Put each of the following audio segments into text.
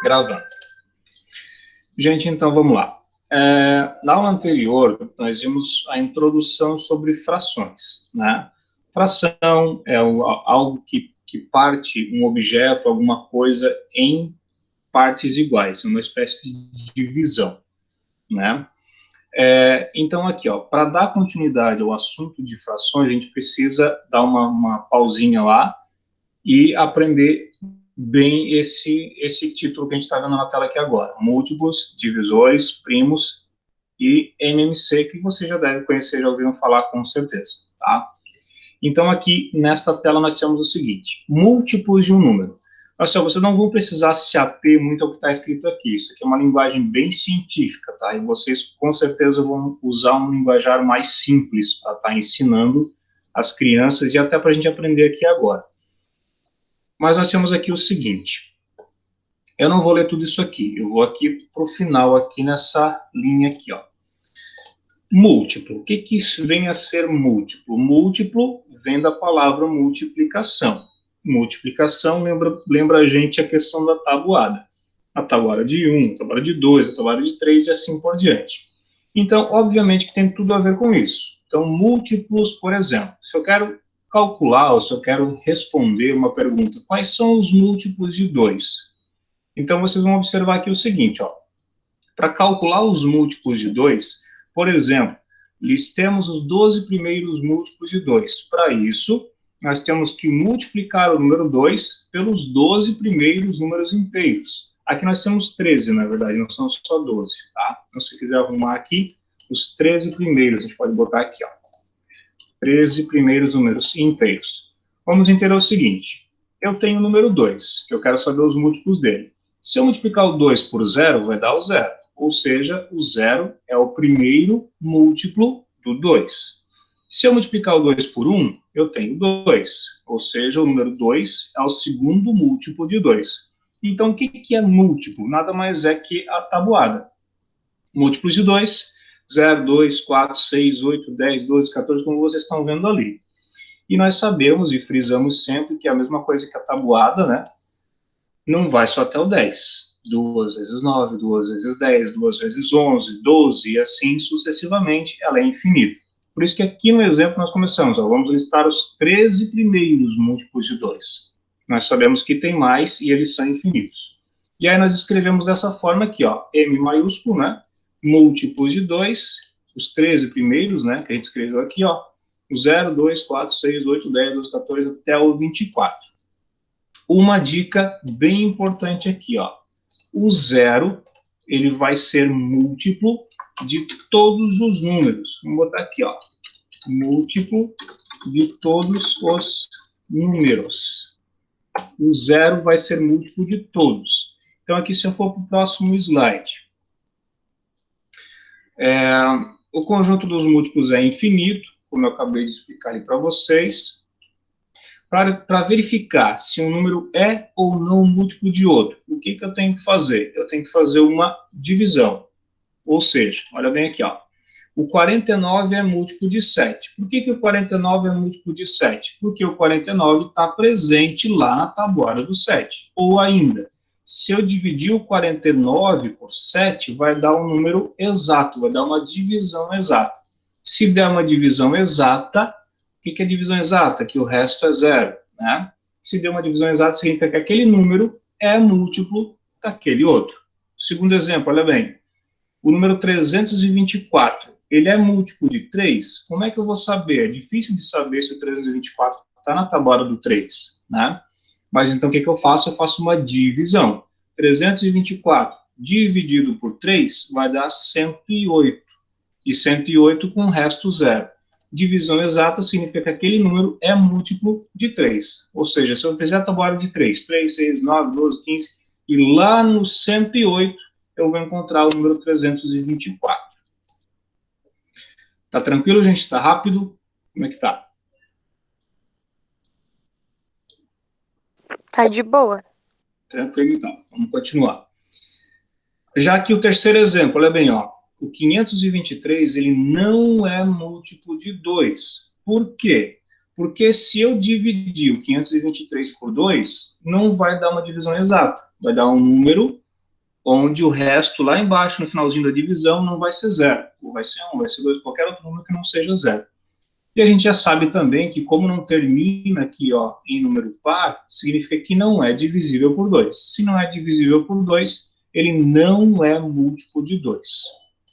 Gravando. Gente, então vamos lá. Na aula anterior, nós vimos a introdução sobre frações, né? Fração é algo que parte um objeto, alguma coisa, em partes iguais, uma espécie de divisão, né? Então, aqui, para dar continuidade ao assunto de frações, a gente precisa dar uma pausinha lá e aprender bem esse título que a gente está vendo na tela aqui agora. Múltiplos, divisores, primos e MMC, que você já deve conhecer, já ouviram falar com certeza, tá? Então, aqui nesta tela nós temos o seguinte: múltiplos de um número. Marcelo, vocês não vão precisar se ater muito ao que está escrito aqui. Isso aqui é uma linguagem bem científica, tá? E vocês com certeza vão usar um linguajar mais simples para estar ensinando as crianças e até para a gente aprender aqui agora. Mas nós temos aqui o seguinte: eu não vou ler tudo isso aqui, eu vou aqui para o final, aqui nessa linha aqui, ó. Múltiplo. O que isso vem a ser múltiplo? Múltiplo vem da palavra multiplicação. Multiplicação lembra a gente a questão da tabuada. A tabuada de 1, a tabuada de 2, a tabuada de 3 e assim por diante. Então, obviamente que tem tudo a ver com isso. Então, múltiplos, por exemplo, se eu quero calcular ou se eu quero responder uma pergunta, quais são os múltiplos de 2? Então, vocês vão observar aqui o seguinte, ó. Para calcular os múltiplos de 2, por exemplo, listemos os 12 primeiros múltiplos de 2. Para isso, nós temos que multiplicar o número 2 pelos 12 primeiros números inteiros. Aqui nós temos 13, na verdade, não são só 12, tá? Então, se quiser arrumar aqui, os 13 primeiros, a gente pode botar aqui, ó. 13 primeiros números inteiros. Vamos entender o seguinte: eu tenho o número 2, que eu quero saber os múltiplos dele. Se eu multiplicar o 2 por 0, vai dar o 0. Ou seja, o 0 é o primeiro múltiplo do 2. Se eu multiplicar o 2 por 1, eu tenho 2. Ou seja, o número 2 é o segundo múltiplo de 2. Então, o que é múltiplo? Nada mais é que a tabuada. Múltiplos de 2, 0, 2, 4, 6, 8, 10, 12, 14, como vocês estão vendo ali. E nós sabemos e frisamos sempre que é a mesma coisa que a tabuada, né? Não vai só até o 10. 2 vezes 9, 2 vezes 10, 2 vezes 11, 12 e assim sucessivamente, ela é infinita. Por isso que aqui no exemplo nós começamos, vamos listar os 13 primeiros múltiplos de 2. Nós sabemos que tem mais e eles são infinitos. E aí nós escrevemos dessa forma aqui, ó, M maiúsculo, né? Múltiplos de 2, os 13 primeiros, né? Que a gente escreveu aqui, ó. O 0, 2, 4, 6, 8, 10, 12, 14 até o 24. Uma dica bem importante aqui, ó. O 0, ele vai ser múltiplo de todos os números. Vamos botar aqui, ó. Múltiplo de todos os números. O 0 vai ser múltiplo de todos. Então, aqui, se eu for para o próximo slide. O conjunto dos múltiplos é infinito, como eu acabei de explicar ali para vocês. Para verificar se um número é ou não múltiplo de outro, o que eu tenho que fazer? Eu tenho que fazer uma divisão. Ou seja, olha bem aqui, ó. O 49 é múltiplo de 7. Por que o 49 é múltiplo de 7? Porque o 49 está presente lá na tabuada do 7. Ou ainda, se eu dividir o 49 por 7, vai dar um número exato, vai dar uma divisão exata. Se der uma divisão exata, o que é divisão exata? Que o resto é 0, né? Se der uma divisão exata, significa que aquele número é múltiplo daquele outro. Segundo exemplo, olha bem. O número 324, ele é múltiplo de 3? Como é que eu vou saber? É difícil de saber se o 324 está na tabuada do 3, né? Mas então o que eu faço? Eu faço uma divisão. 324 dividido por 3 vai dar 108. E 108 com o resto 0. Divisão exata significa que aquele número é múltiplo de 3. Ou seja, se eu fizer a tabuada de 3, 3, 6, 9, 12, 15, e lá no 108, eu vou encontrar o número 324. Tá tranquilo, gente? Tá rápido? Como é que tá? Tá de boa. Tranquilo, então. Vamos continuar. Já que o terceiro exemplo, olha bem, ó. O 523, ele não é múltiplo de 2. Por quê? Porque se eu dividir o 523 por 2, não vai dar uma divisão exata. Vai dar um número onde o resto, lá embaixo, no finalzinho da divisão, não vai ser 0. Ou vai ser 1, vai ser 2, qualquer outro número que não seja 0. E a gente já sabe também que, como não termina aqui ó, em número par, significa que não é divisível por 2. Se não é divisível por 2, ele não é múltiplo de 2,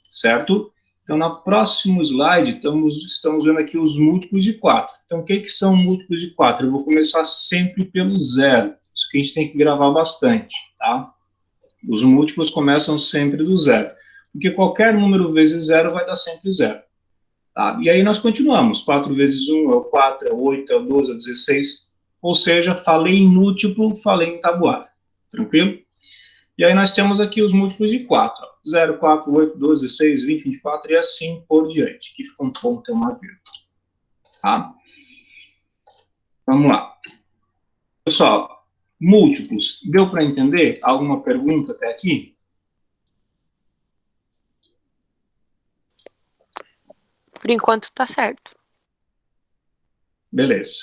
certo? Então, no próximo slide, estamos vendo aqui os múltiplos de 4. Então, o que são múltiplos de 4? Eu vou começar sempre pelo zero. Isso que a gente tem que gravar bastante, tá? Os múltiplos começam sempre do zero, porque qualquer número vezes zero vai dar sempre zero. Tá? E aí nós continuamos. 4 vezes 1 é o 4, é o 8, é o 12, é o 16. Ou seja, falei em múltiplo, falei em tabuada. Tranquilo? E aí nós temos aqui os múltiplos de 4. 0, 4, 8, 12, 16, 20, 24 e assim por diante. Aqui fica um ponto e uma vírgula. Tá? Vamos lá. Pessoal, múltiplos. Deu para entender? Alguma pergunta até aqui? Por enquanto está certo. Beleza.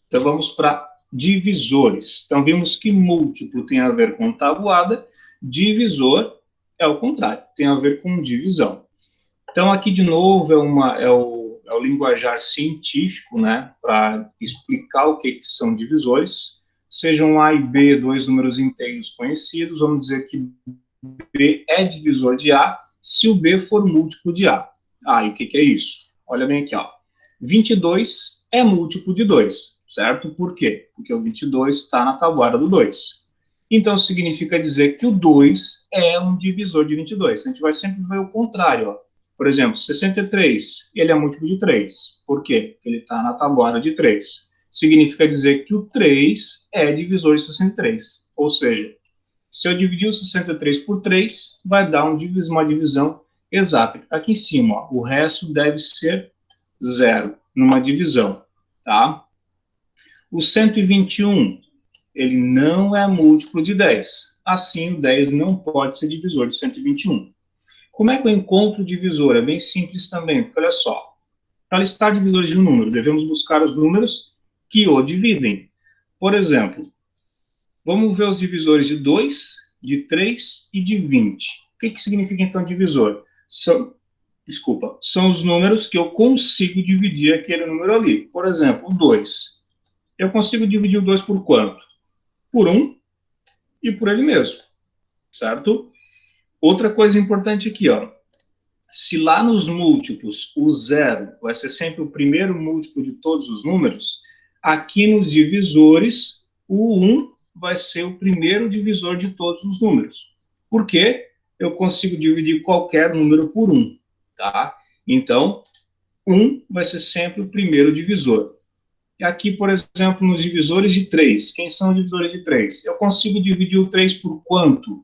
Então vamos para divisores. Então vimos que múltiplo tem a ver com tabuada, divisor é o contrário, tem a ver com divisão. Então aqui de novo é o linguajar científico, né, para explicar o que são divisores. Sejam A e B dois números inteiros conhecidos, vamos dizer que B é divisor de A se o B for múltiplo de A. Ah, e o que é isso? Olha bem aqui, ó. 22 é múltiplo de 2, certo? Por quê? Porque o 22 está na tabuada do 2. Então, significa dizer que o 2 é um divisor de 22. A gente vai sempre ver o contrário, ó. Por exemplo, 63, ele é múltiplo de 3. Por quê? Porque ele está na tabuada de 3. Significa dizer que o 3 é divisor de 63. Ou seja, se eu dividir o 63 por 3, vai dar uma divisão exata, que está aqui em cima. Ó. O resto deve ser 0 numa divisão, tá? O 121, ele não é múltiplo de 10. Assim, o 10 não pode ser divisor de 121. Como é que eu encontro o divisor? É bem simples também, porque olha só. Para listar divisores de um número, devemos buscar os números que o dividem. Por exemplo, vamos ver os divisores de 2, de 3 e de 20. O que significa, então, divisor? São os números que eu consigo dividir aquele número ali. Por exemplo, o 2. Eu consigo dividir o 2 por quanto? Por 1 e por ele mesmo, certo? Outra coisa importante aqui, ó. Se lá nos múltiplos o 0 vai ser sempre o primeiro múltiplo de todos os números, aqui nos divisores o 1 vai ser o primeiro divisor de todos os números. Por quê? Eu consigo dividir qualquer número por 1, tá? Então, 1 vai ser sempre o primeiro divisor. E aqui, por exemplo, nos divisores de 3. Quem são os divisores de 3? Eu consigo dividir o 3 por quanto?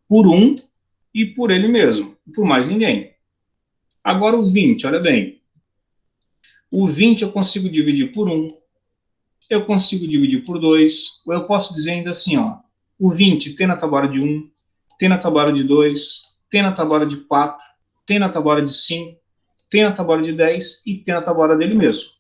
Por 1 e por ele mesmo, por mais ninguém. Agora o 20, olha bem. O 20 eu consigo dividir por 1, eu consigo dividir por 2, ou eu posso dizer ainda assim, ó, o 20 tem na tabuada de 1, tem na tabuada de 2, tem na tabuada de 4, tem na tabuada de 5, tem na tabuada de 10 e tem na tabuada dele mesmo.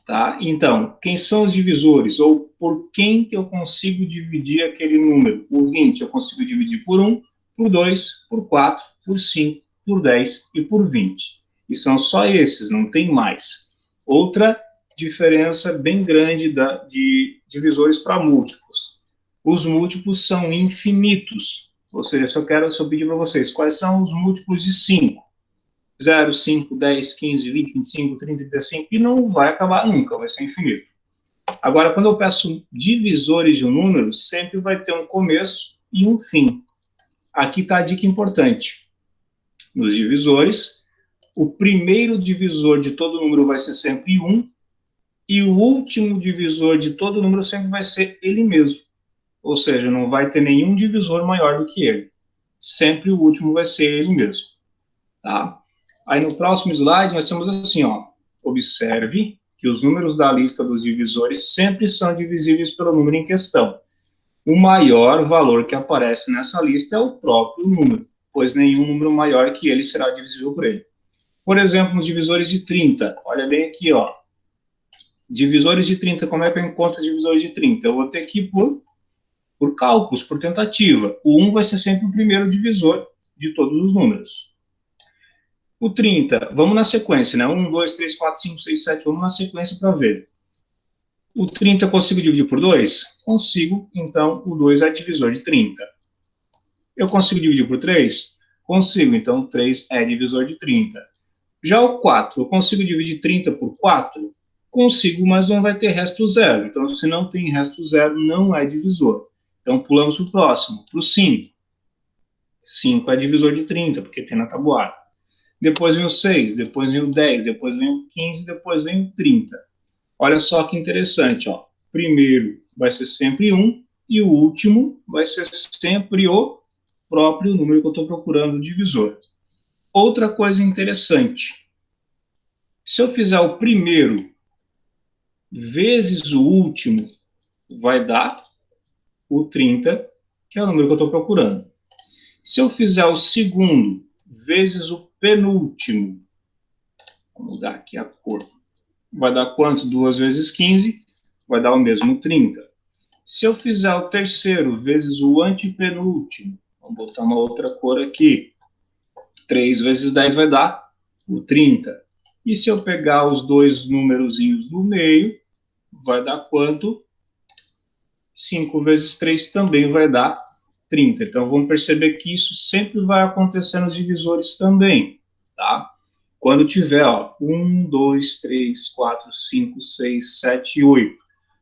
Tá? Então, quem são os divisores? Ou por quem que eu consigo dividir aquele número? O 20 eu consigo dividir por 1, por 2, por 4, por 5, por 10 e por 20. E são só esses, não tem mais. Outra diferença bem grande de divisores para múltiplos. Os múltiplos são infinitos. Ou seja, se eu pedir para vocês, quais são os múltiplos de 5? 0, 5, 10, 15, 20, 25, 30, 35, e não vai acabar nunca, vai ser infinito. Agora, quando eu peço divisores de um número, sempre vai ter um começo e um fim. Aqui está a dica importante. Nos divisores, o primeiro divisor de todo número vai ser sempre 1, e o último divisor de todo número sempre vai ser ele mesmo. Ou seja, não vai ter nenhum divisor maior do que ele. Sempre o último vai ser ele mesmo. Tá? Aí no próximo slide nós temos assim, ó, observe que os números da lista dos divisores sempre são divisíveis pelo número em questão. O maior valor que aparece nessa lista é o próprio número, pois nenhum número maior que ele será divisível por ele. Por exemplo, nos divisores de 30, olha bem aqui, ó. Divisores de 30, como é que eu encontro os divisores de 30? Eu vou ter que ir por Por cálculos, por tentativa. O 1 vai ser sempre o primeiro divisor de todos os números. O 30, vamos na sequência, né? 1, 2, 3, 4, 5, 6, 7, vamos na sequência para ver. O 30 eu consigo dividir por 2? Consigo, então o 2 é divisor de 30. Eu consigo dividir por 3? Consigo, então o 3 é divisor de 30. Já o 4, eu consigo dividir 30 por 4? Consigo, mas não vai ter resto zero. Então, se não tem resto zero, não é divisor. Então, pulamos para o próximo, para o 5. 5 é divisor de 30, porque tem na tabuada. Depois vem o 6, depois vem o 10, depois vem o 15, depois vem o 30. Olha só que interessante, ó. Primeiro vai ser sempre 1 e o último vai ser sempre o próprio número que eu estou procurando, o divisor. Outra coisa interessante. Se eu fizer o primeiro vezes o último, vai dar o 30, que é o número que eu estou procurando. Se eu fizer o segundo vezes o penúltimo, vou mudar aqui a cor, vai dar quanto? 2 vezes 15, vai dar o mesmo 30. Se eu fizer o terceiro vezes o antepenúltimo, vamos botar uma outra cor aqui, 3 vezes 10 vai dar o 30. E se eu pegar os dois númerozinhos do meio, vai dar quanto? 5 vezes 3 também vai dar 30. Então, vamos perceber que isso sempre vai acontecer nos divisores também, tá? Quando tiver, ó, 1, 2, 3, 4, 5, 6, 7, 8.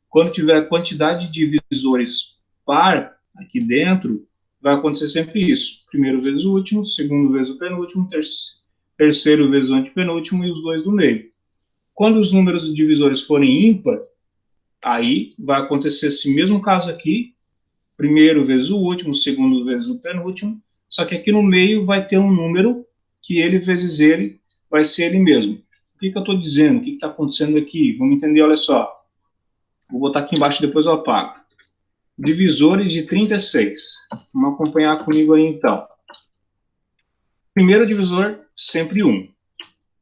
Quando tiver a quantidade de divisores par aqui dentro, vai acontecer sempre isso. Primeiro vezes o último, segundo vezes o penúltimo, terceiro vezes o antepenúltimo e os dois do meio. Quando os números de divisores forem ímpar, aí vai acontecer esse mesmo caso aqui, primeiro vezes o último, segundo vezes o penúltimo, só que aqui no meio vai ter um número que ele vezes ele vai ser ele mesmo. O que eu estou dizendo? O que está acontecendo aqui? Vamos entender, olha só. Vou botar aqui embaixo, depois eu apago. Divisores de 36. Vamos acompanhar comigo aí, então. Primeiro divisor, sempre 1.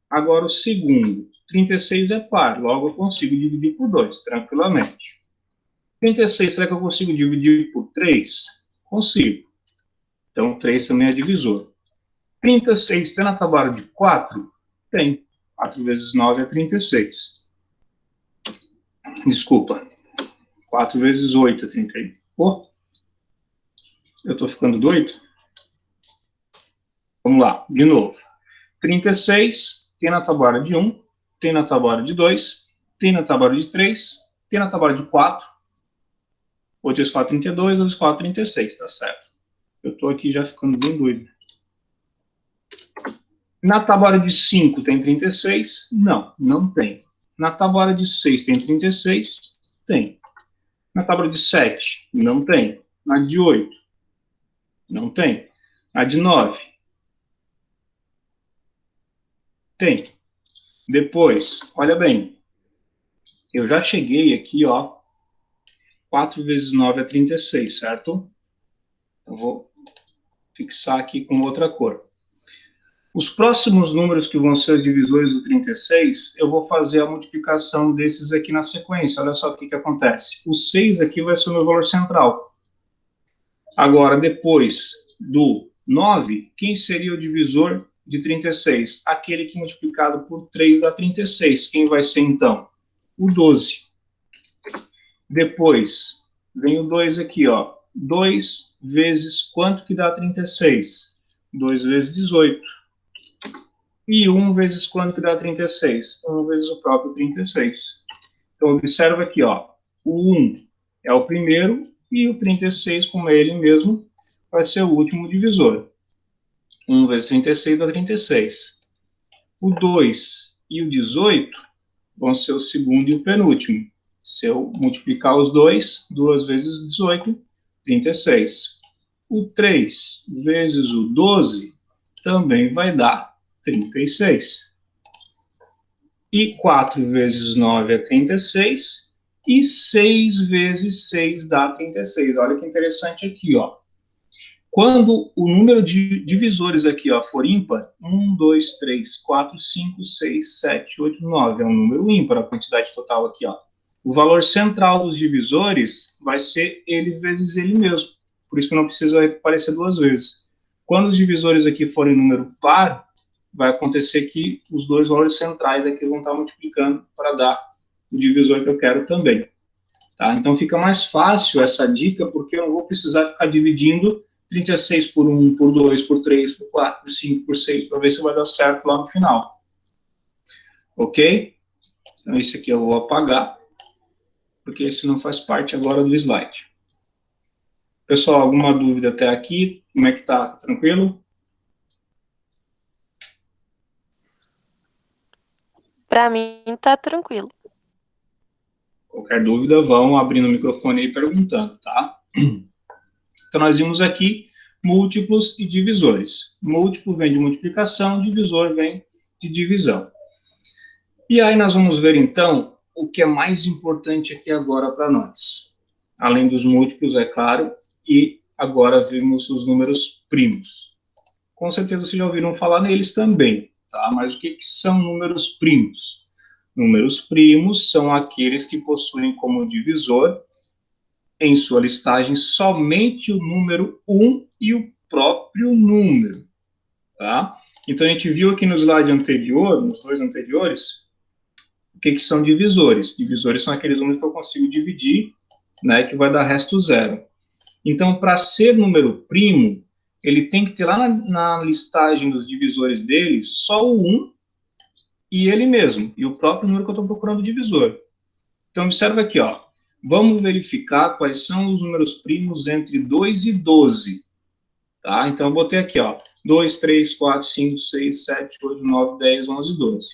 Agora o segundo, 36 é par, logo eu consigo dividir por 2, tranquilamente. 36, será que eu consigo dividir por 3? Consigo. Então, 3 também é divisor. 36 tem na tabuada de 4? Tem. 4 vezes 9 é 36. Desculpa. 4 vezes 8 é 31. Oh, eu estou ficando doido? Vamos lá, de novo. 36 tem na tabuada de 1, tem na tabuada de 2, tem na tabuada de 3, tem na tabuada de 4. 8 vezes 4, 32, 8 vezes 4, 36, tá certo? Eu estou aqui já ficando bem doido. Na tabuada de 5 tem 36? Não, não tem. Na tabuada de 6 tem 36? Tem. Na tabuada de 7? Não tem. Na de 8? Não tem. Na de 9? Tem. Depois, olha bem. Eu já cheguei aqui, ó. 4 vezes 9 é 36, certo? Eu vou fixar aqui com outra cor. Os próximos números que vão ser os divisores do 36, eu vou fazer a multiplicação desses aqui na sequência. Olha só o que acontece. O 6 aqui vai ser o meu valor central. Agora, depois do 9, quem seria o divisor de 36? Aquele que multiplicado por 3 dá 36. Quem vai ser, então? O 12. Depois, vem o 2 aqui, ó. 2 vezes quanto que dá 36? 2 vezes 18. E 1 vezes quanto que dá 36? 1 vezes o próprio 36. Então, observa aqui, ó. O 1 é o primeiro e o 36, como é ele mesmo, vai ser o último divisor. 1 vezes 36 dá 36. O 2 e o 18 vão ser o segundo e o penúltimo. Se eu multiplicar os dois, 2 vezes 18, 36. O 3 vezes o 12 também vai dar 36. E 4 vezes 9 é 36. E 6 vezes 6 dá 36. Olha que interessante aqui, ó. Quando o número de divisores aqui, ó, for ímpar, 1, 2, 3, 4, 5, 6, 7, 8, 9, é um número ímpar, a quantidade total aqui, ó. O valor central dos divisores vai ser ele vezes ele mesmo. Por isso que não precisa aparecer duas vezes. Quando os divisores aqui forem número par, vai acontecer que os dois valores centrais aqui vão estar multiplicando para dar o divisor que eu quero também. Tá? Então fica mais fácil essa dica, porque eu não vou precisar ficar dividindo 36 por 1, por 2, por 3, por 4, por 5, por 6, para ver se vai dar certo lá no final. Ok? Então esse aqui eu vou apagar, porque esse não faz parte agora do slide. Pessoal, alguma dúvida até aqui? Como é que tá? Tá tranquilo? Para mim tá tranquilo. Qualquer dúvida, vão abrindo o microfone e perguntando, tá? Então, nós vimos aqui múltiplos e divisores. Múltiplo vem de multiplicação, divisor vem de divisão. E aí nós vamos ver, então, o que é mais importante aqui agora para nós. Além dos múltiplos, é claro, e agora vimos os números primos. Com certeza vocês já ouviram falar neles também, tá? Mas o que são números primos? Números primos são aqueles que possuem como divisor, em sua listagem, somente o número 1 e o próprio número, tá? Então, a gente viu aqui no slide anterior, nos dois anteriores, o que são divisores. Divisores são aqueles números que eu consigo dividir, né, que vai dar resto zero. Então, para ser número primo, ele tem que ter lá na listagem dos divisores dele só o 1 e ele mesmo, e o próprio número que eu estou procurando divisor. Então, observa aqui, ó. Vamos verificar quais são os números primos entre 2 e 12. Tá? Então, eu botei aqui, ó. 2, 3, 4, 5, 6, 7, 8, 9, 10, 11, 12.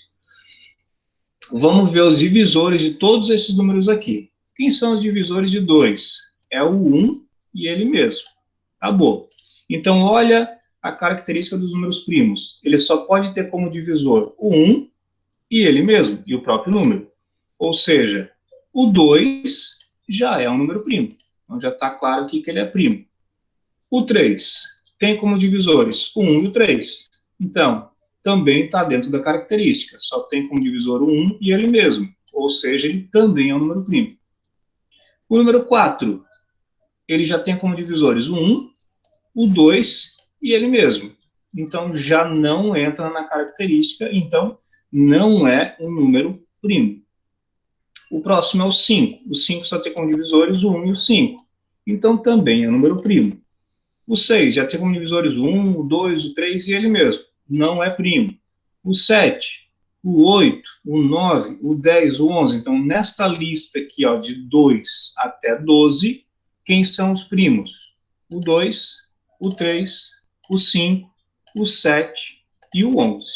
Vamos ver os divisores de todos esses números aqui. Quem são os divisores de 2? É o 1 e ele mesmo. Acabou. Então, olha a característica dos números primos. Ele só pode ter como divisor o 1 e ele mesmo, e o próprio número. Ou seja, o 2 já é um número primo. Então, já está claro aqui que ele é primo. O 3 tem como divisores o 1 e o 3. Então, também está dentro da característica. Só tem como divisor o 1 e ele mesmo. Ou seja, ele também é um número primo. O número 4, ele já tem como divisores o 1, o 2 e ele mesmo. Então, já não entra na característica, então não é um número primo. O próximo é o 5. O 5 só tem como divisores o 1 e o 5. Então, também é um número primo. O 6 já tem como divisores o 1, o 2, o 3 e ele mesmo. Não é primo. O 7, o 8, o 9, o 10, o 11. Então, nesta lista aqui, ó, de 2 até 12, quem são os primos? O 2, o 3, o 5, o 7 e o 11.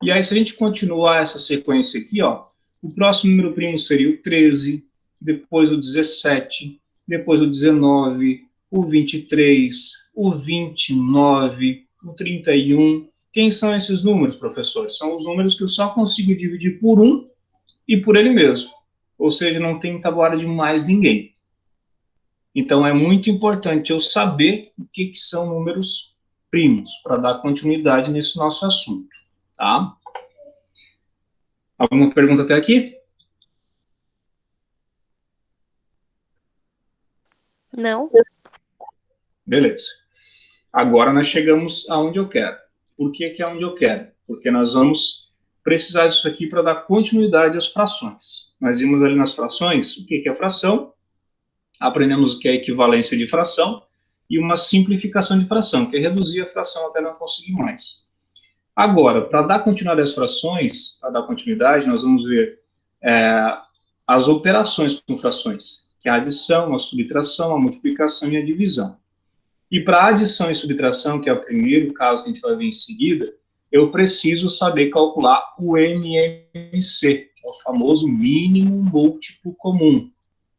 E aí, se a gente continuar essa sequência aqui, ó, o próximo número primo seria o 13, depois o 17, depois o 19, o 23, o 29, o 31. Quem são esses números, professor? São os números que eu só consigo dividir por 1 e por ele mesmo. Ou seja, não tem tabuada de mais ninguém. Então, é muito importante eu saber o que são números primos, para dar continuidade nesse nosso assunto, tá? Alguma pergunta até aqui? Não? Beleza. Agora nós chegamos aonde eu quero. Por que é onde eu quero? Porque nós vamos precisar disso aqui para dar continuidade às frações. Nós vimos ali nas frações o que é fração, aprendemos o que é equivalência de fração e uma simplificação de fração, que é reduzir a fração até não conseguir mais. Agora, para dar continuidade às frações, para dar continuidade, nós vamos ver as operações com frações, que é a adição, a subtração, a multiplicação e a divisão. E para adição e subtração, que é o primeiro caso que a gente vai ver em seguida, eu preciso saber calcular o MMC, que é o famoso mínimo múltiplo comum,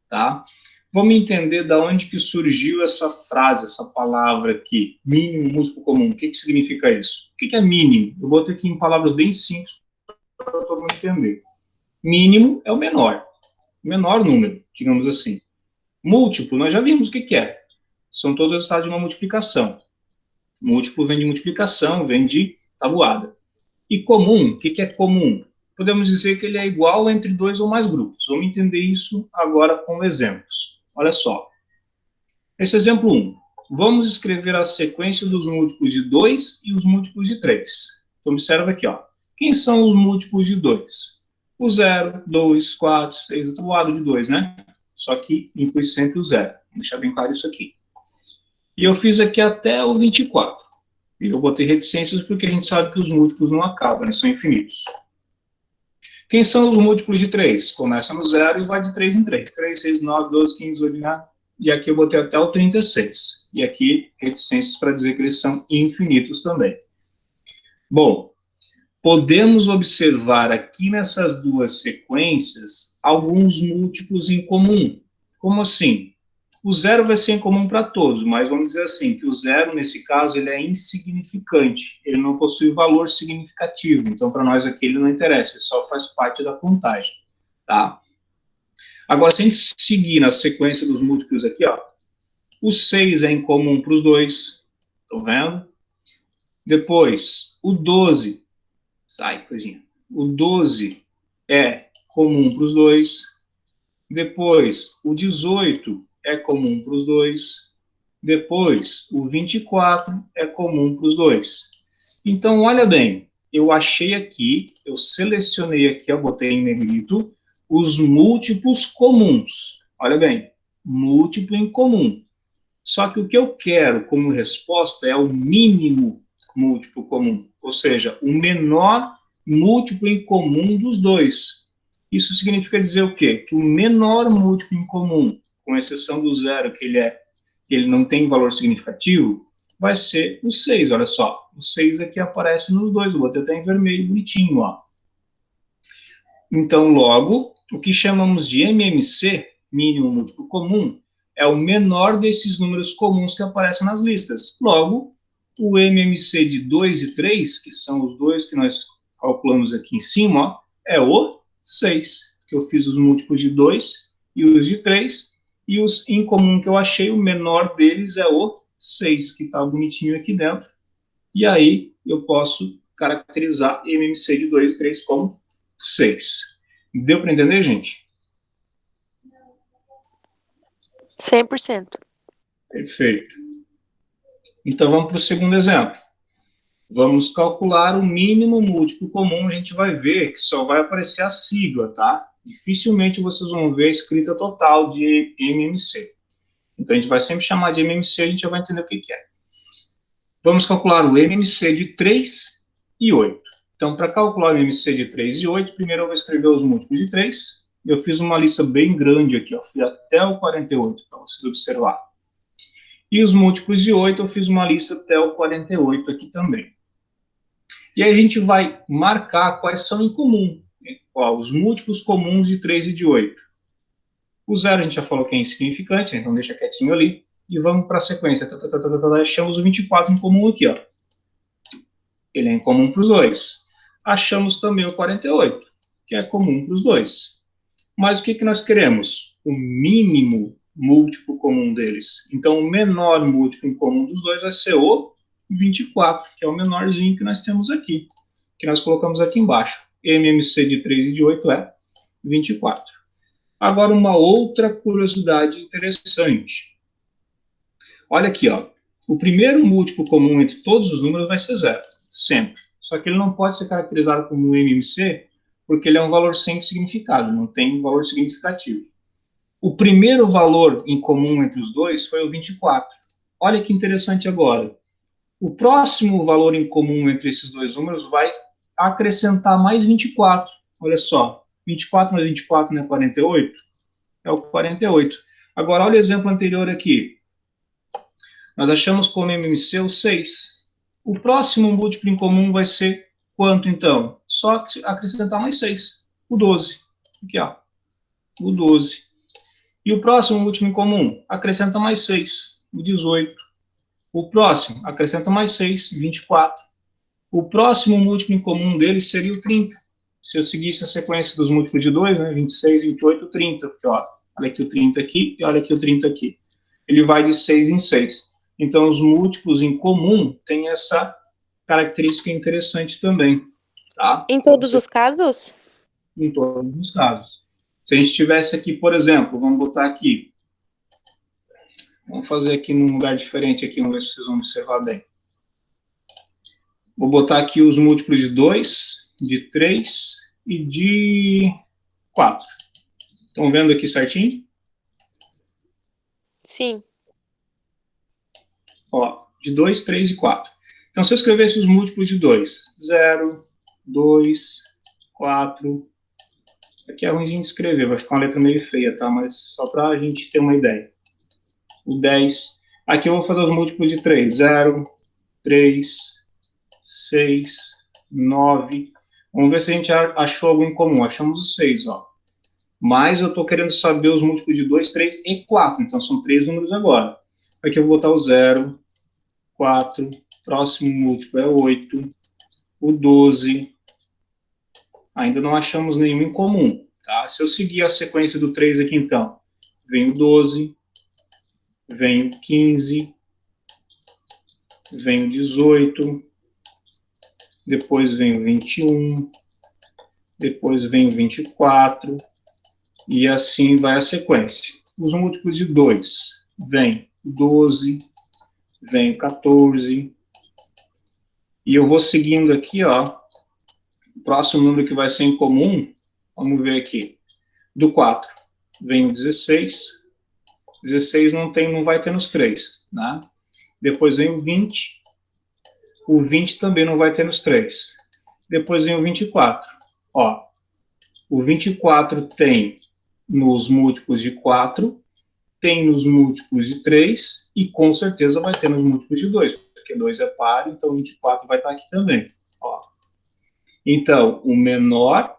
tá? Vamos entender de onde que surgiu essa frase, essa palavra aqui, mínimo múltiplo comum. O que significa isso? O que é mínimo? Eu vou ter aqui em palavras bem simples para todo mundo entender. Mínimo é o menor número, digamos assim. Múltiplo, nós já vimos o que é. São todos os resultados de uma multiplicação. Múltiplo vem de multiplicação, vem de tabuada. E comum, o que é comum? podemos dizer que ele é igual entre dois ou mais grupos. Vamos entender isso agora com exemplos. Olha só. Esse exemplo 1. Vamos escrever a sequência dos múltiplos de 2 e os múltiplos de 3. Então, observa aqui, ó. Quem são os múltiplos de 2? O 0, 2, 4, 6, do lado de 2, né? Só que inclui sempre o 0. Vou deixar bem claro isso aqui. E eu fiz aqui até o 24. E eu botei reticências porque a gente sabe que os múltiplos não acabam, eles são infinitos. Quem são os múltiplos de 3? Começa no 0 e vai de 3 em 3. 3, 6, 9, 12, 15, 18, 19. E aqui eu botei até o 36. E aqui, reticências para dizer que eles são infinitos também. Bom, podemos observar aqui nessas duas sequências alguns múltiplos em comum. Como assim? O 0 vai ser em comum para todos, mas vamos dizer assim, que o 0, nesse caso, ele é insignificante. Ele não possui valor significativo. Então, para nós aqui, ele não interessa. Ele só faz parte da contagem. Tá? Agora, se a gente seguir na sequência dos múltiplos aqui, ó, o 6 é incomum para os dois, estão vendo? Depois, o 12, sai, coisinha. O 12 é comum para os dois. Depois, o 18 é comum para os dois. Depois, o 24 é comum para os dois. Então, olha bem, eu achei aqui, eu selecionei aqui, eu botei em negrito, os múltiplos comuns. Olha bem, múltiplo em comum. Só que o que eu quero como resposta é o mínimo múltiplo comum, ou seja, o menor múltiplo em comum dos dois. Isso significa dizer o quê? Que o menor múltiplo em comum, com exceção do 0, que ele não tem valor significativo, vai ser o 6, olha só. O 6 aqui aparece nos dois, eu botei até em vermelho, bonitinho, ó. Então, logo, o que chamamos de MMC, mínimo múltiplo comum, é o menor desses números comuns que aparecem nas listas. Logo, o MMC de 2 e 3, que são os dois que nós calculamos aqui em cima, ó, é o 6, que eu fiz os múltiplos de 2 e os de 3, e os em comum que eu achei, o menor deles é o 6, que está bonitinho aqui dentro. E aí eu posso caracterizar MMC de 2 e 3 como 6. Deu para entender, gente? 100%. Perfeito. Então, vamos para o segundo exemplo. Vamos calcular o mínimo múltiplo comum. A gente vai ver que só vai aparecer a sigla, tá? Dificilmente vocês vão ver a escrita total de MMC. Então, a gente vai sempre chamar de MMC, a gente já vai entender o que é. Vamos calcular o MMC de 3 e 8. Então, para calcular o MMC de 3 e 8, primeiro eu vou escrever os múltiplos de 3. Eu fiz uma lista bem grande aqui, ó, fui até o 48, para vocês observar. E os múltiplos de 8, eu fiz uma lista até o 48 aqui também. E aí a gente vai marcar quais são em comum. Ó, os múltiplos comuns de 3 e de 8. O 0 a gente já falou que é insignificante, então deixa quietinho ali. E vamos para a sequência. Achamos o 24 em comum aqui, ó. Ele é em comum para os dois. Achamos também o 48, que é comum para os dois. Mas o que nós queremos? O mínimo múltiplo comum deles. Então, o menor múltiplo em comum dos dois vai ser o 24, que é o menorzinho que nós temos aqui, que nós colocamos aqui embaixo. MMC de 3 e de 8 é 24. Agora, uma outra curiosidade interessante. Olha aqui, ó. O primeiro múltiplo comum entre todos os números vai ser 0, sempre. Só que ele não pode ser caracterizado como um MMC, porque ele é um valor sem significado, não tem valor significativo. O primeiro valor em comum entre os dois foi o 24. Olha que interessante agora. O próximo valor em comum entre esses dois números vai acrescentar mais 24. Olha só, 24 mais 24 não é 48? É o 48. Agora, olha o exemplo anterior aqui. Nós achamos como MMC o 6. O próximo múltiplo em comum vai ser quanto, então? Só acrescentar mais 6. O 12. Aqui, ó. O 12. E o próximo múltiplo em comum? Acrescenta mais 6. O 18. O próximo? Acrescenta mais 6. 24. O próximo múltiplo em comum deles seria o 30. Se eu seguisse a sequência dos múltiplos de 2, né? 26, 28, 30. Porque, ó, olha aqui o 30 aqui e olha aqui o 30 aqui. Ele vai de 6 em 6. Então, os múltiplos em comum têm essa característica interessante também. Tá? Em todos os casos? em todos os casos. Se a gente tivesse aqui, por exemplo, vamos botar aqui, vamos fazer aqui num lugar diferente, aqui, vamos ver se vocês vão observar bem. Vou botar aqui os múltiplos de 2, de 3 e de 4. Estão vendo aqui certinho? Sim. Ó, de 2, 3 e 4. Então, se eu escrevesse os múltiplos de 2, 0, 2, 4. Aqui é ruimzinho de escrever, vai ficar uma letra meio feia, tá? Mas só para a gente ter uma ideia. O 10. Aqui eu vou fazer os múltiplos de 3. 0, 3, 6, 9. Vamos ver se a gente achou algo em comum. Achamos os 6, ó. Mas eu estou querendo saber os múltiplos de 2, 3 e 4. Então, são 3 números agora. Aqui eu vou botar o 0, 4. Próximo múltiplo é 8. O 12. Ainda não achamos nenhum em comum. Tá? Se eu seguir a sequência do 3 aqui, então, vem o 12, vem o 15, vem o 18, depois vem o 21, depois vem o 24, e assim vai a sequência. Os múltiplos de 2, vem o 12, vem o 14, e eu vou seguindo aqui, ó, o próximo número que vai ser em comum, vamos ver aqui, do 4, vem o 16, 16 não vai ter nos 3, né? Depois vem o 20 também não vai ter nos 3. Depois vem o 24. Ó, o 24 tem nos múltiplos de 4, tem nos múltiplos de 3 e com certeza vai ter nos múltiplos de 2, porque 2 é par, então 24 vai estar aqui também. Ó. Então, o menor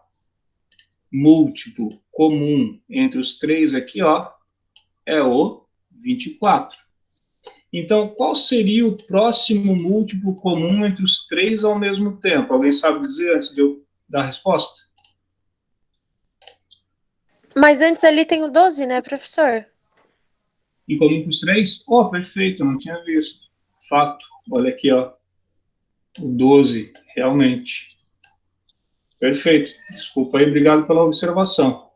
múltiplo comum entre os 3 aqui, ó, é o 24. Então, qual seria o próximo múltiplo comum entre os 3 ao mesmo tempo? Alguém sabe dizer antes de eu dar a resposta? Mas antes ali tem o 12, né, professor? Em comum para os 3? Oh, perfeito, eu não tinha visto. Fato, olha aqui, ó. O 12, realmente. Perfeito. Desculpa aí, obrigado pela observação.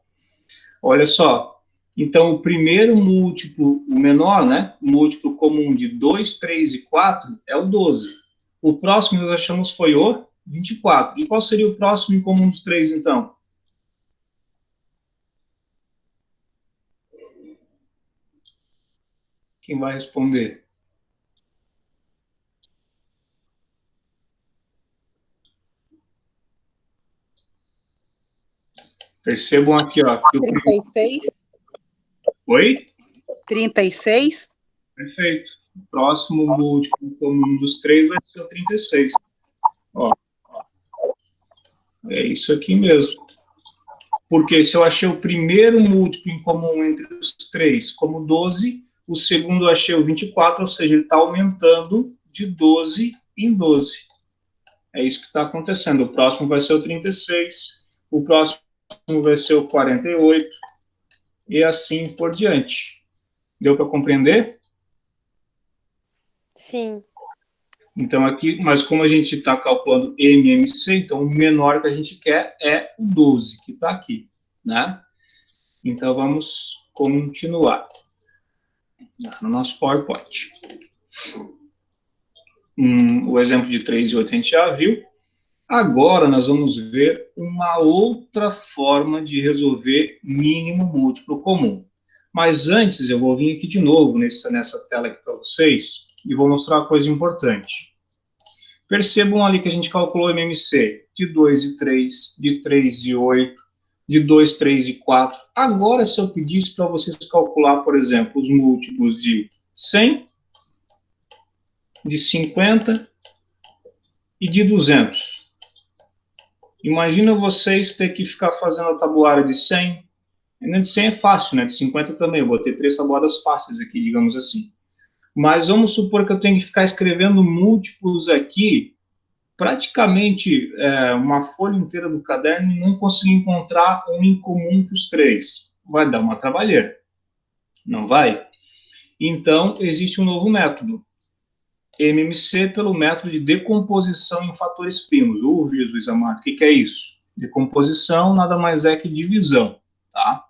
Olha só. Então, o primeiro múltiplo, o menor, né? O múltiplo comum de 2, 3 e 4 é o 12. O próximo nós achamos foi o 24. E qual seria o próximo em comum dos 3, então? Quem vai responder? Percebam aqui, ó. Que 36. Oi? 36. Perfeito. O próximo múltiplo comum dos 3 vai ser o 36. Ó. É isso aqui mesmo. Porque se eu achei o primeiro múltiplo em comum entre os 3 como 12, o segundo eu achei o 24, ou seja, ele está aumentando de 12 em 12. É isso que está acontecendo. O próximo vai ser o 36, o próximo vai ser o 48, e assim por diante. Deu para compreender? Sim. Então aqui, mas como a gente está calculando MMC, então o menor que a gente quer é o 12, que está aqui, né? Então vamos continuar no nosso PowerPoint. O exemplo de 3 e 8 a gente já viu. Agora nós vamos ver uma outra forma de resolver mínimo múltiplo comum. Mas antes eu vou vir aqui de novo nessa tela aqui para vocês e vou mostrar uma coisa importante. Percebam ali que a gente calculou o MMC de 2 e 3, de 3 e 8, de 2, 3 e 4. Agora, se eu pedisse para vocês calcular, por exemplo, os múltiplos de 100, de 50 e de 200. Imagina vocês ter que ficar fazendo a tabuada de 100. Ainda de 100 é fácil, né? De 50 também. Eu botei 3 tabuadas fáceis aqui, digamos assim. Mas vamos supor que eu tenho que ficar escrevendo múltiplos aqui, praticamente uma folha inteira do caderno e não conseguir encontrar um em comum para os 3. Vai dar uma trabalheira. Não vai? Então, existe um novo método. MMC pelo método de decomposição em fatores primos. Jesus amado, o que é isso? Decomposição nada mais é que divisão, tá?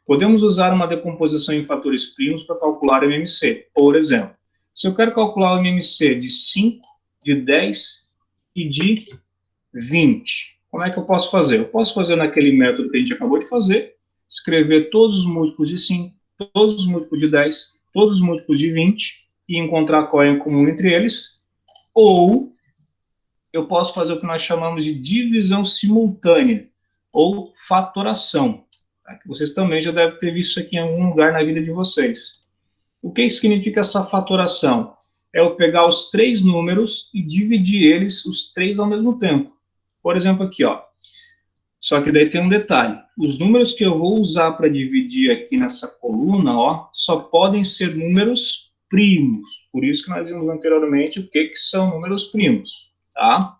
Podemos usar uma decomposição em fatores primos para calcular o MMC. Por exemplo, se eu quero calcular o MMC de 5, de 10 e de 20, como é que eu posso fazer? Eu posso fazer naquele método que a gente acabou de fazer, escrever todos os múltiplos de 5, todos os múltiplos de 10, todos os múltiplos de 20 e encontrar qual é em comum entre eles, ou eu posso fazer o que nós chamamos de divisão simultânea, ou fatoração, tá? Que vocês também já devem ter visto isso aqui em algum lugar na vida de vocês. O que significa essa fatoração? É eu pegar os três números e dividir eles, os três ao mesmo tempo. Por exemplo, aqui, ó. Só que daí tem um detalhe. Os números que eu vou usar para dividir aqui nessa coluna, ó, só podem ser números primos. Por isso que nós vimos anteriormente o que são números primos, tá?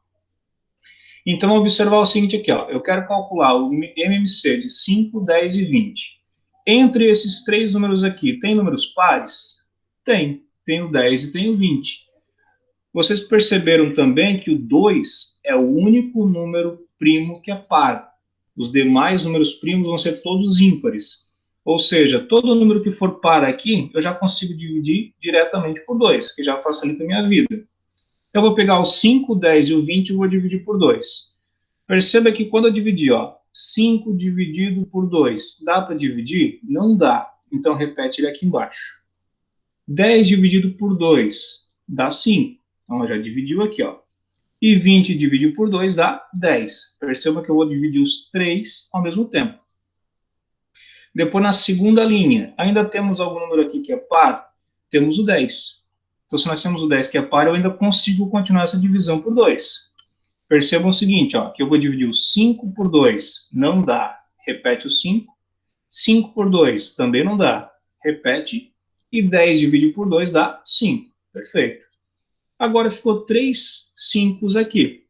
Então, observar o seguinte aqui, ó. Eu quero calcular o MMC de 5, 10 e 20. Entre esses três números aqui, tem números pares? Tem. Tem o 10 e tem o 20. Vocês perceberam também que o 2 é o único número primo que é par. Os demais números primos vão ser todos ímpares. Ou seja, todo número que for par aqui, eu já consigo dividir diretamente por 2, que já facilita a minha vida. Então, eu vou pegar o 5, o 10 e o 20 e vou dividir por 2. Perceba que quando eu dividir, ó, 5 dividido por 2, dá para dividir? Não dá. Então, repete ele aqui embaixo. 10 dividido por 2 dá 5. Então, já dividiu aqui, ó. E 20 dividido por 2 dá 10. Perceba que eu vou dividir os três ao mesmo tempo. Depois, na segunda linha, ainda temos algum número aqui que é par? Temos o 10. Então, se nós temos o 10 que é par, eu ainda consigo continuar essa divisão por 2. Percebam o seguinte, ó, que eu vou dividir o 5 por 2. Não dá. Repete o 5. 5 por 2 também não dá. Repete. E 10 dividido por 2 dá 5. Perfeito. Agora ficou 3 5 aqui.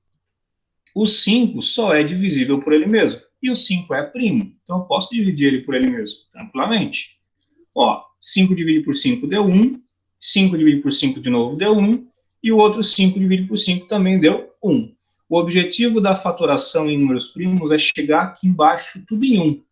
O 5 só é divisível por ele mesmo. E o 5 é primo. Então eu posso dividir ele por ele mesmo, tranquilamente. Ó, 5 dividido por 5 deu 1. 5 dividido por 5 de novo deu 1. E o outro 5 dividido por 5 também deu 1. O objetivo da fatoração em números primos é chegar aqui embaixo tudo em 1.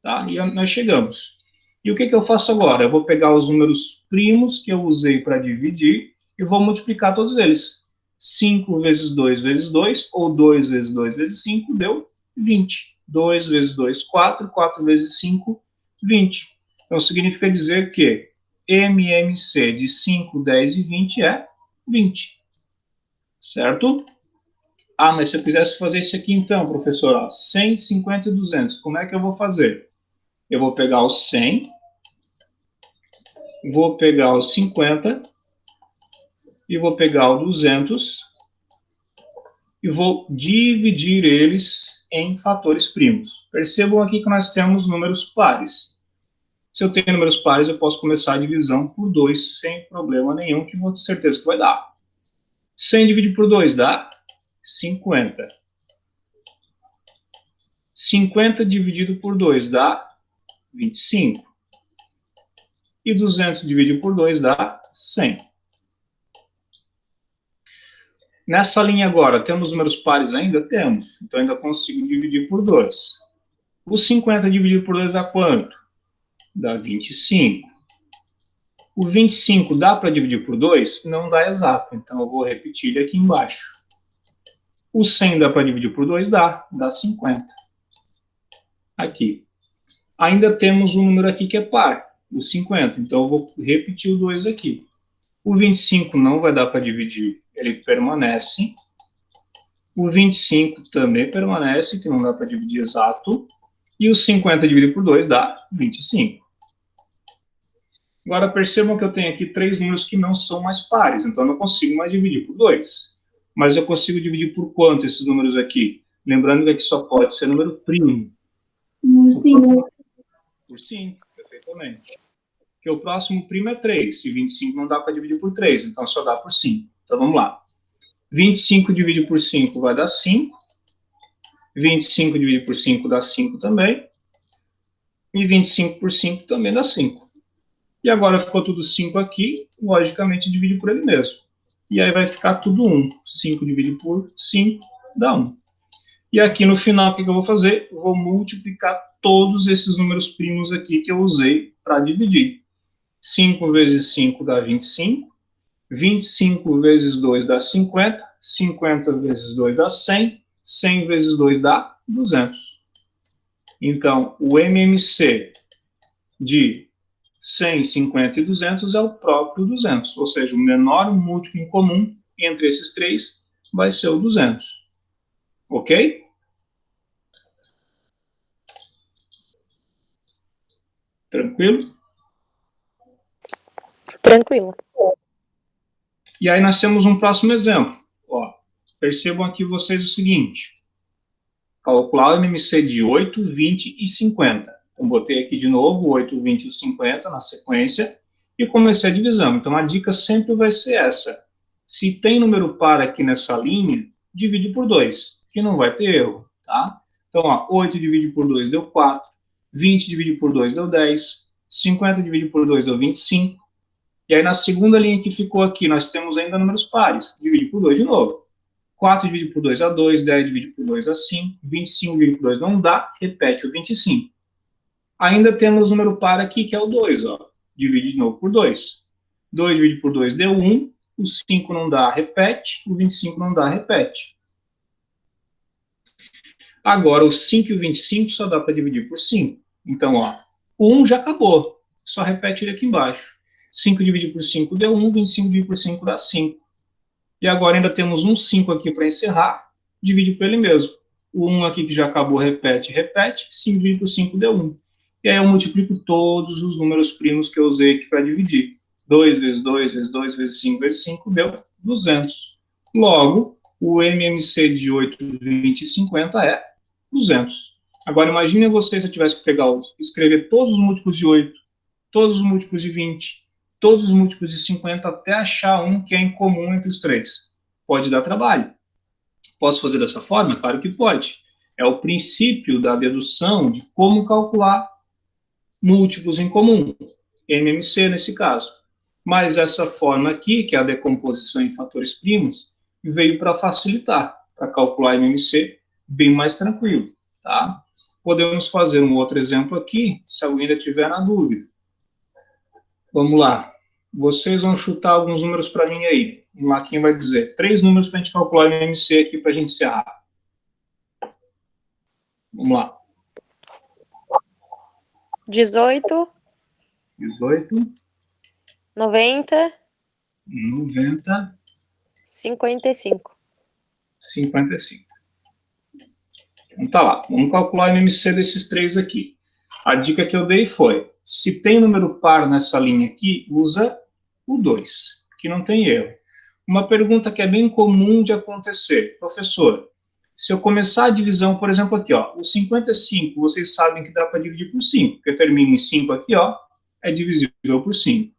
Tá? E nós chegamos. E o que eu faço agora? Eu vou pegar os números primos que eu usei para dividir e vou multiplicar todos eles. 5 vezes 2 vezes 2, ou 2 vezes 2 vezes 5, deu 20. 2 vezes 2, 4. 4 vezes 5, 20. Então, significa dizer que MMC de 5, 10 e 20 é 20. Certo? Ah, mas se eu quisesse fazer isso aqui então, professor, ó, 100, 50 e 200, como é que eu vou fazer? Eu vou pegar o 100, vou pegar o 50 e vou pegar o 200 e vou dividir eles em fatores primos. Percebam aqui que nós temos números pares. Se eu tenho números pares, eu posso começar a divisão por 2 sem problema nenhum, que vou ter certeza que vai dar. 100 dividido por 2 dá 50. 50 dividido por 2 dá 25. E 200 dividido por 2 dá 100. Nessa linha agora, temos números pares ainda? Temos. Então, ainda consigo dividir por 2. O 50 dividido por 2 dá quanto? Dá 25. O 25 dá para dividir por 2? Não dá exato. Então, eu vou repetir ele aqui embaixo. O 100 dá para dividir por 2? Dá 50. Aqui. Ainda temos um número aqui que é par, o 50. Então, eu vou repetir o 2 aqui. O 25 não vai dar para dividir, ele permanece. O 25 também permanece, que não dá para dividir exato. E o 50 dividido por 2 dá 25. Agora, percebam que eu tenho aqui três números que não são mais pares, então eu não consigo mais dividir por 2. Mas eu consigo dividir por quanto esses números aqui? Lembrando que aqui só pode ser número primo. Por 5, perfeitamente. Porque o próximo primo é 3, e 25 não dá para dividir por 3, então só dá por 5. Então vamos lá. 25 dividido por 5 vai dar 5. 25 dividido por 5 dá 5 também. E 25 por 5 também dá 5. E agora ficou tudo 5 aqui, logicamente divide por ele mesmo. E aí vai ficar tudo 1. 5 dividido por 5 dá 1. E aqui no final, o que eu vou fazer? Eu vou multiplicar todos esses números primos aqui que eu usei para dividir. 5 vezes 5 dá 25. 25 vezes 2 dá 50. 50 vezes 2 dá 100. 100 vezes 2 dá 200. Então, o MMC de 100, 50 e 200 é o próprio 200. Ou seja, o menor múltiplo em comum entre esses três vai ser o 200. Ok? Tranquilo? Tranquilo. E aí nós temos um próximo exemplo. Ó, percebam aqui vocês o seguinte. Calcular o MMC de 8, 20 e 50. Então, botei aqui de novo 8, 20 e 50 na sequência e comecei a divisão. Então, a dica sempre vai ser essa. Se tem número par aqui nessa linha, divide por 2, que não vai ter erro, tá? Então, ó, 8 divide por 2 deu 4, 20 divide por 2 deu 10, 50 divide por 2 deu 25. E aí, na segunda linha que ficou aqui, nós temos ainda números pares. Divide por 2 de novo. 4 divide por 2 dá 2, 10 divide por 2 dá 5, 25 divide por 2 não dá, repete o 25. Ainda temos o número par aqui, que é o 2, ó. Divide de novo por 2. 2 divide por 2 deu 1, o 5 não dá, repete, o 25 não dá, repete. Agora, o 5 e o 25 só dá para dividir por 5. Então, ó, o 1 já acabou, só repete ele aqui embaixo. 5 dividido por 5 deu 1, 25 dividido por 5 dá 5. E agora ainda temos um 5 aqui para encerrar, divide por ele mesmo. O 1 aqui que já acabou, repete, repete, 5 dividido por 5 deu 1. E aí eu multiplico todos os números primos que eu usei aqui para dividir. 2 vezes 2 vezes 2 vezes 5 vezes 5 deu 200. Logo, o MMC de 8, 20 e 50 é 200. Agora imagine você se eu tivesse que pegar, escrever todos os múltiplos de 8, todos os múltiplos de 20, todos os múltiplos de 50 até achar um que é em comum entre os três. Pode dar trabalho. Posso fazer dessa forma? Claro que pode. É o princípio da dedução de como calcular múltiplos em comum, MMC nesse caso. Mas essa forma aqui, que é a decomposição em fatores primos, veio para facilitar, para calcular MMC bem mais tranquilo, tá? Podemos fazer um outro exemplo aqui, se alguém ainda tiver na dúvida. Vamos lá. Vocês vão chutar alguns números para mim aí. Vamos lá, quem vai dizer? 3 números para a gente calcular o MMC aqui para a gente encerrar. Vamos lá. 18, 18, 90, 90, 55. 55. Então tá lá. Vamos calcular o MMC desses três aqui. A dica que eu dei foi, se tem número par nessa linha aqui, usa o 2, que não tem erro. Uma pergunta que é bem comum de acontecer. Professor, se eu começar a divisão, por exemplo, aqui, ó, o 55, vocês sabem que dá para dividir por 5, porque termina em 5 aqui, ó, é divisível por 5.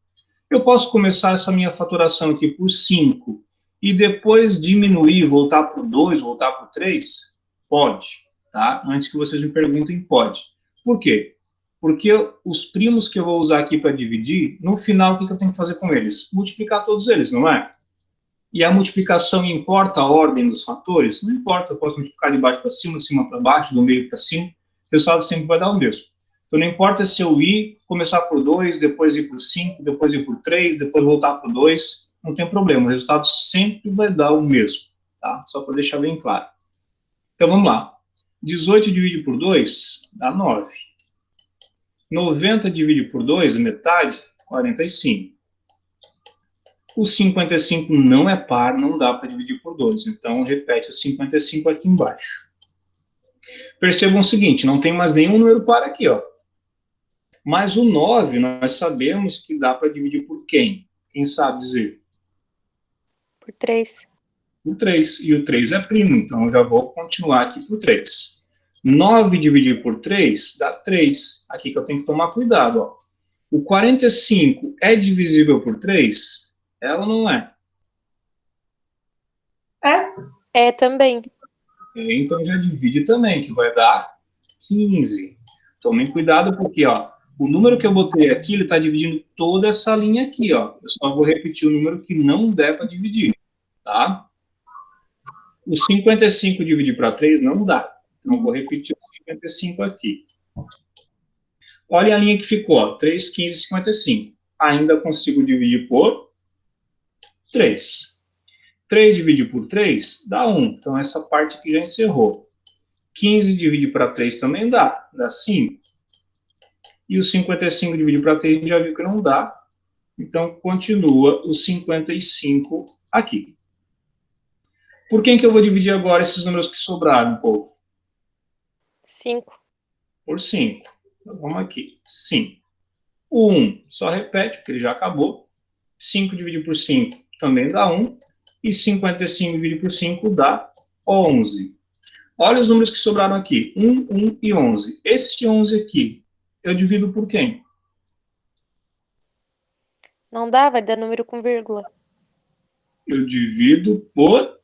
Eu posso começar essa minha faturação aqui por 5 e depois diminuir, voltar para o 2, voltar para o 3? Pode, tá? Antes que vocês me perguntem, pode. Por quê? Porque os primos que eu vou usar aqui para dividir, no final, o que eu tenho que fazer com eles? Multiplicar todos eles, não é? E a multiplicação importa a ordem dos fatores? Não importa, eu posso multiplicar de baixo para cima, de cima para baixo, do meio para cima, o resultado sempre vai dar o mesmo. Então, não importa se eu começar por 2, depois ir por 5, depois ir por 3, depois voltar por 2, não tem problema, o resultado sempre vai dar o mesmo, tá? Só para deixar bem claro. Então, vamos lá. 18 dividido por 2 dá 9. 90 dividido por 2, metade, 45. O 55 não é par, não dá para dividir por 2. Então, repete o 55 aqui embaixo. Percebam o seguinte, não tem mais nenhum número par aqui, ó. Mas o 9, nós sabemos que dá para dividir por quem? Quem sabe dizer? Por 3. Por 3. E o 3 é primo, então eu já vou continuar aqui por 3. 9 dividido por 3 dá 3. Aqui que eu tenho que tomar cuidado, ó. O 45 é divisível por 3? É ou não é? É também. Então já divide também, que vai dar 15. Tomem cuidado porque, ó, o número que eu botei aqui, ele está dividindo toda essa linha aqui, ó. Eu só vou repetir o número que não der para dividir, tá? O 55 dividir para 3 não dá. Então, eu vou repetir o 55 aqui. Olha a linha que ficou, ó, 3, 15, 55. Ainda consigo dividir por 3. 3 dividir por 3 dá 1. Então, essa parte aqui já encerrou. 15 dividir para 3 também dá 5. E o 55 dividir para 3 a gente já viu que não dá. Então, continua o 55 aqui. Por quem que eu vou dividir agora esses números que sobraram, povo? 5. Por 5. Então, vamos aqui. 5. O 1 só repete, porque ele já acabou. 5 dividido por 5 também dá 1. E 55 dividido por 5 dá 11. Olha os números que sobraram aqui. 1, 1 e 11. Esse 11 aqui, eu divido por quem? Não dá, vai dar número com vírgula. Eu divido por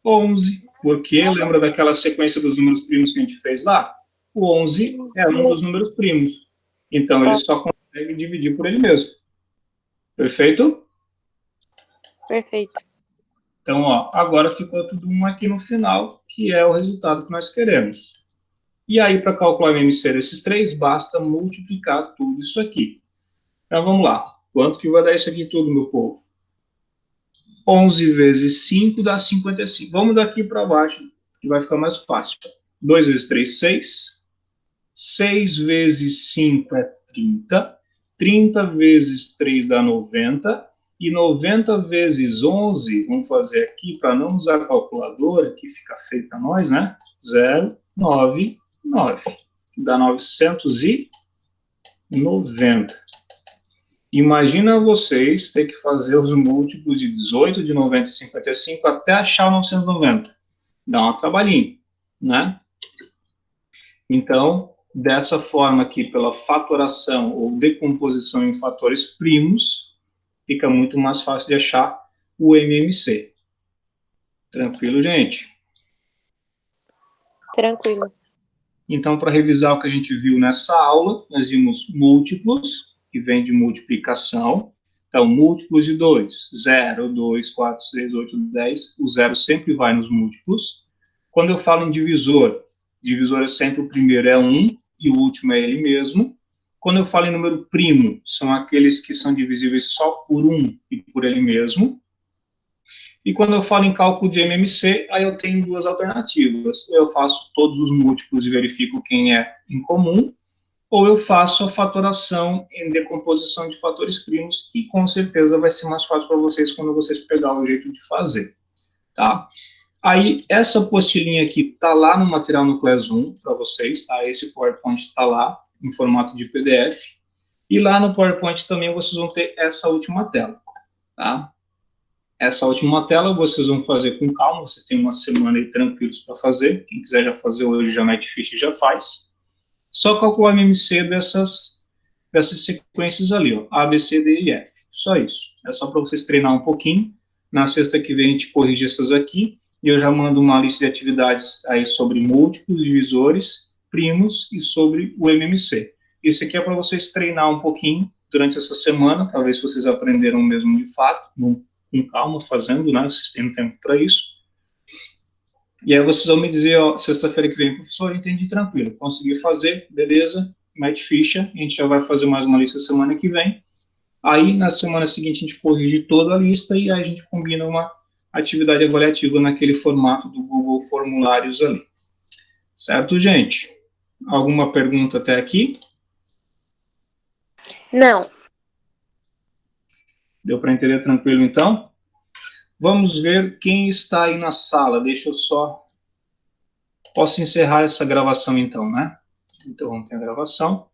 11. Porque lembra daquela sequência dos números primos que a gente fez lá? O 11 é um dos números primos. Então, ele só consegue dividir por ele mesmo. Perfeito? Perfeito. Então, ó, agora ficou tudo 1 aqui no final, que é o resultado que nós queremos. E aí, para calcular o MMC desses 3, basta multiplicar tudo isso aqui. Então, vamos lá. Quanto que vai dar isso aqui tudo, meu povo? 11 vezes 5 dá 55. Vamos daqui para baixo, que vai ficar mais fácil. 2 vezes 3, 6. 6 vezes 5 é 30. 30 vezes 3 dá 90. E 90 vezes 11, vamos fazer aqui, para não usar a calculadora, que fica feio para nós, né? 099. Dá 990. Imagina vocês ter que fazer os múltiplos de 18, de 90 e 55 até achar o 990. Dá um trabalhinho, né? Então, dessa forma aqui, pela fatoração ou decomposição em fatores primos, fica muito mais fácil de achar o MMC. Tranquilo, gente? Tranquilo. Então, para revisar o que a gente viu nessa aula, nós vimos múltiplos, que vem de multiplicação. Então, múltiplos de 2, 0, 2, 4, 6, 8, 10. O 0 sempre vai nos múltiplos. Quando eu falo em divisor, divisor é sempre o primeiro é 1 e o último é ele mesmo. Quando eu falo em número primo, são aqueles que são divisíveis só por 1 e por ele mesmo. E quando eu falo em cálculo de MMC, aí eu tenho duas alternativas. Eu faço todos os múltiplos e verifico quem é em comum, ou eu faço a fatoração em decomposição de fatores primos, que com certeza vai ser mais fácil para vocês quando vocês pegarem o jeito de fazer. Tá? Aí, essa apostilinha aqui está lá no material no Class 1 para vocês, tá? Esse PowerPoint está lá, em formato de PDF. E lá no PowerPoint também vocês vão ter essa última tela, tá? Essa última tela vocês vão fazer com calma, vocês têm uma semana aí tranquilos para fazer. Quem quiser já fazer hoje, já mete ficha e já faz. Só calcular o MMC dessas sequências ali, ó, A, B, C, D e F. Só isso. É só para vocês treinar um pouquinho. Na sexta que vem a gente corrige essas aqui. E eu já mando uma lista de atividades aí sobre múltiplos, divisores, primos e sobre o MMC. Isso aqui é para vocês treinar um pouquinho durante essa semana, para ver se vocês aprenderam mesmo de fato, com calma, fazendo, né? Vocês têm tempo para isso. E aí vocês vão me dizer, ó, sexta-feira que vem, professor, entendi tranquilo, consegui fazer, beleza, mete ficha, a gente já vai fazer mais uma lista semana que vem. Aí, na semana seguinte, a gente corrige toda a lista e aí a gente combina uma atividade avaliativa naquele formato do Google Formulários ali. Certo, gente? Alguma pergunta até aqui? Não. Deu para entender tranquilo, então? Vamos ver quem está aí na sala. Deixa eu só... Posso encerrar essa gravação, então, né? Então, vamos ter a gravação.